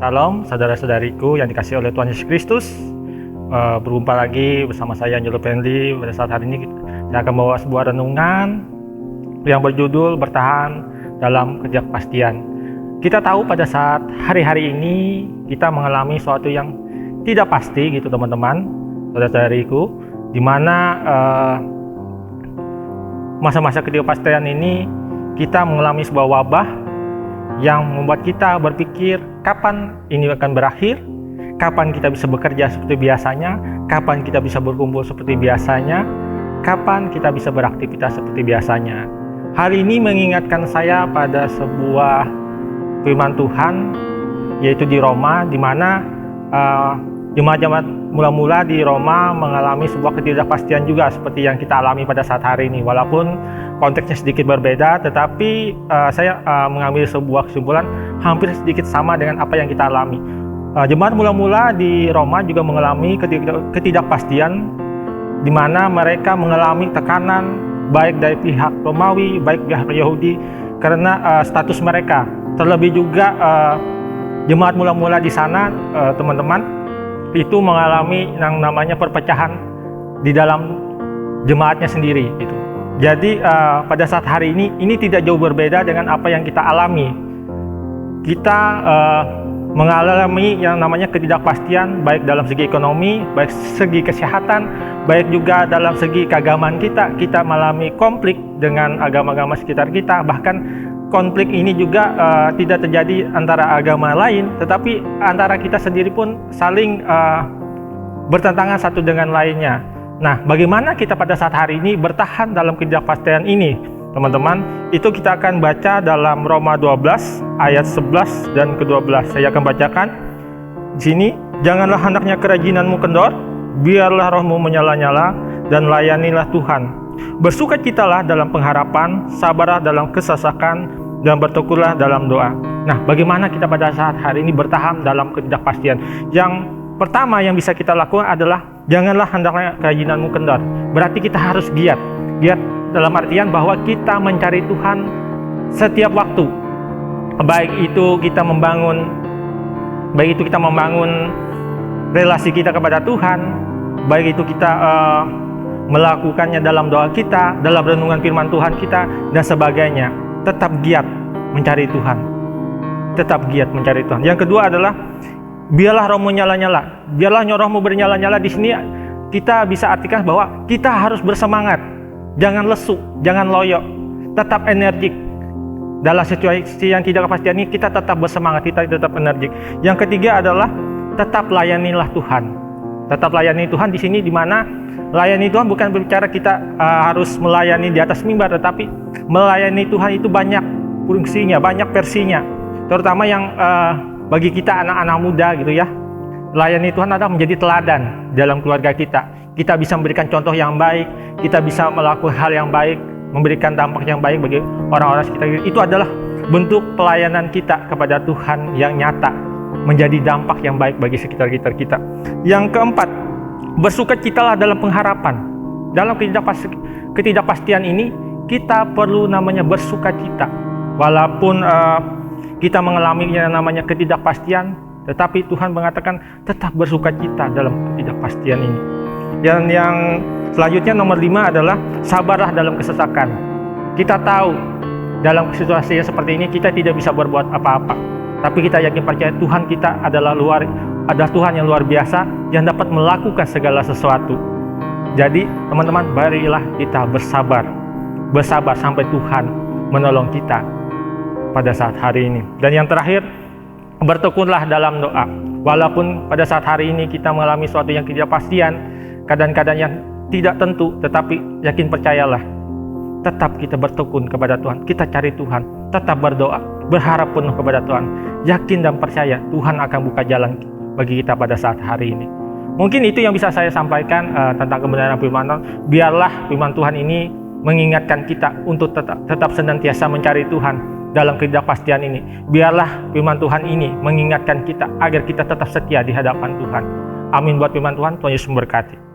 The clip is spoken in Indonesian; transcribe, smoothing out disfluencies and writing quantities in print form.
Salam saudara-saudariku yang dikasihi oleh Tuhan Yesus Kristus. Berjumpa lagi bersama saya Angelo Penli. Pada saat hari ini saya akan membawa sebuah renungan yang berjudul bertahan dalam ketidakpastian. Kita tahu pada saat hari-hari ini kita mengalami sesuatu yang tidak pasti gitu teman-teman, saudara-saudariku, di mana masa-masa ketidakpastian ini kita mengalami sebuah wabah yang membuat kita berpikir kapan ini akan berakhir, kapan kita bisa bekerja seperti biasanya, kapan kita bisa berkumpul seperti biasanya, kapan kita bisa beraktivitas seperti biasanya. Hari ini mengingatkan saya pada sebuah firman Tuhan, yaitu di Roma, di mana jemaat-jemaat mula-mula di Roma mengalami sebuah ketidakpastian juga seperti yang kita alami pada saat hari ini. Walaupun konteksnya sedikit berbeda, tetapi saya mengambil sebuah kesimpulan hampir sedikit sama dengan apa yang kita alami. Jemaat mula-mula di Roma juga mengalami ketidakpastian, di mana mereka mengalami tekanan baik dari pihak Romawi, baik pihak Yahudi, karena status mereka. Terlebih juga jemaat mula-mula di sana, teman-teman, itu mengalami yang namanya perpecahan di dalam jemaatnya sendiri gitu. Jadi pada saat hari ini tidak jauh berbeda dengan apa yang kita alami. Kita mengalami yang namanya ketidakpastian baik dalam segi ekonomi, baik segi kesehatan, baik juga dalam segi keagamaan kita. Kita mengalami konflik dengan agama-agama sekitar kita. Bahkan konflik ini juga tidak terjadi antara agama lain, tetapi antara kita sendiri pun saling bertentangan satu dengan lainnya. Nah, bagaimana kita pada saat hari ini bertahan dalam ketidakpastian ini, teman-teman? Itu kita akan baca dalam Roma 12 ayat 11 dan ke-12. Saya akan bacakan di sini. Janganlah hendaknya kerajinanmu kendor, biarlah rohmu menyala-nyala dan layanilah Tuhan. Bersukacitalah dalam pengharapan, sabarlah dalam kesesakan, dan bertekunlah dalam doa. Nah, bagaimana kita pada saat hari ini bertahan dalam ketidakpastian? Yang pertama yang bisa kita lakukan adalah janganlah hendaknya kerajinanmu kendor. Berarti kita harus giat. Giat dalam artian bahwa kita mencari Tuhan setiap waktu. Baik itu kita membangun relasi kita kepada Tuhan, baik itu kita melakukannya dalam doa kita, dalam renungan firman Tuhan kita, dan sebagainya. Tetap giat mencari Tuhan. Tetap giat mencari Tuhan. Yang kedua adalah biarlah rohmu nyala-nyala. Biarlah rohmu bernyala-nyala. Di sini kita bisa artikan bahwa kita harus bersemangat. Jangan lesu, jangan loyo. Tetap energik. Dalam situasi yang tidak kepastian ini kita tetap bersemangat, kita tetap energik. Yang ketiga adalah tetap layanilah Tuhan. Tetap layani Tuhan di sini, di mana layani Tuhan bukan berbicara kita harus melayani di atas mimbar, tetapi melayani Tuhan itu banyak fungsinya, banyak versinya. Terutama yang bagi kita anak-anak muda gitu ya. Layani Tuhan adalah menjadi teladan dalam keluarga kita. Kita bisa memberikan contoh yang baik, kita bisa melakukan hal yang baik, memberikan dampak yang baik bagi orang-orang sekitar kita. Itu adalah bentuk pelayanan kita kepada Tuhan yang nyata, menjadi dampak yang baik bagi sekitar kita. Yang keempat, bersukacitalah dalam pengharapan. Dalam ketidakpastian ini kita perlu namanya bersukacita. Walaupun kita mengalami yang namanya ketidakpastian, tetapi Tuhan mengatakan tetap bersukacita dalam ketidakpastian ini. Dan yang selanjutnya nomor 5 adalah sabarlah dalam kesesakan. Kita tahu dalam situasi yang seperti ini kita tidak bisa berbuat apa-apa, tapi kita yakin percaya Tuhan kita adalah Tuhan yang luar biasa yang dapat melakukan segala sesuatu. Jadi teman-teman, marilah kita bersabar sampai Tuhan menolong kita pada saat hari ini. Dan yang terakhir, bertekunlah dalam doa. Walaupun pada saat hari ini kita mengalami sesuatu yang ketidakpastian, keadaan-keadaan yang tidak tentu, tetapi yakin percayalah, tetap kita bertekun kepada Tuhan, kita cari Tuhan, tetap berdoa, berharap penuh kepada Tuhan, yakin dan percaya Tuhan akan buka jalan bagi kita pada saat hari ini. Mungkin itu yang bisa saya sampaikan tentang kebenaran firman Tuhan. Biarlah firman Tuhan ini mengingatkan kita untuk tetap senantiasa mencari Tuhan dalam ketidakpastian ini. Biarlah firman Tuhan ini mengingatkan kita agar kita tetap setia di hadapan Tuhan. Amin buat firman Tuhan. Tuhan Yesus memberkati.